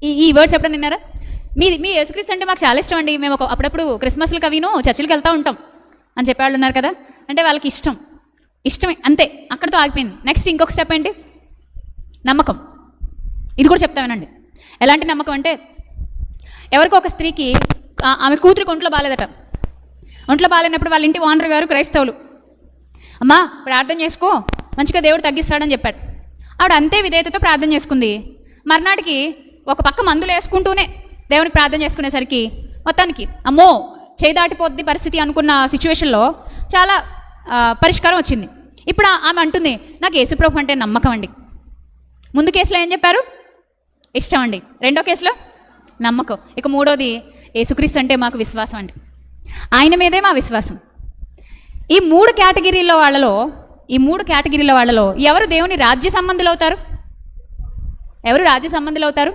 ఈ వర్డ్స్ ఎప్పుడైనా విన్నారా? మీ యేసుక్రీస్తు అంటే మాకు చాలా ఇష్టం అండి, మేము అప్పుడప్పుడు క్రిస్మస్లు అవిను చర్చిలకు వెళ్తూ ఉంటాం అని చెప్పేవాళ్ళు ఉన్నారు కదా. అంటే వాళ్ళకి ఇష్టమే అంతే, అక్కడితో ఆగిపోయింది. నెక్స్ట్ ఇంకొక స్టెప్ ఏంటి? నమ్మకం. ఇది కూడా చెప్తామేనండి. ఎలాంటి నమ్మకం అంటే, ఎవరికో ఒక స్త్రీకి ఆమె కూతురికి ఒంట్లో బాగాలేదట. ఒంట్లో బాగాలేనప్పుడు వాళ్ళ ఇంటి ఓనర్ గారు క్రైస్తవులు, అమ్మా ప్రార్థన చేసుకో మంచిగా దేవుడు తగ్గిస్తాడని చెప్పాడు. ఆవిడ అంతే విధేయతతో ప్రార్థన చేసుకుంది. మర్నాటికి ఒక పక్క మందులు వేసుకుంటూనే దేవునికి ప్రార్థన చేసుకునేసరికి మొత్తానికి అమ్మో చేదాటిపోద్ది పరిస్థితి అనుకున్న సిచ్యువేషన్లో చాలా పరిష్కారం వచ్చింది. ఇప్పుడు ఆమె అంటుంది, నాకు యేసుప్రభు అంటే నమ్మకం అండి. ముందు కేసులో ఏం చెప్పారు? ఇష్టం అండి. రెండో కేసులో నమ్మకం. ఇక మూడోది యేసుక్రీస్తు అంటే మాకు విశ్వాసం అండి, ఆయన మీదే మా విశ్వాసం. ఈ మూడు కేటగిరీల వాళ్ళలో ఎవరు దేవుని రాజ్య సంబంధులు అవుతారు? ఎవరు రాజ్య సంబంధులు అవుతారు?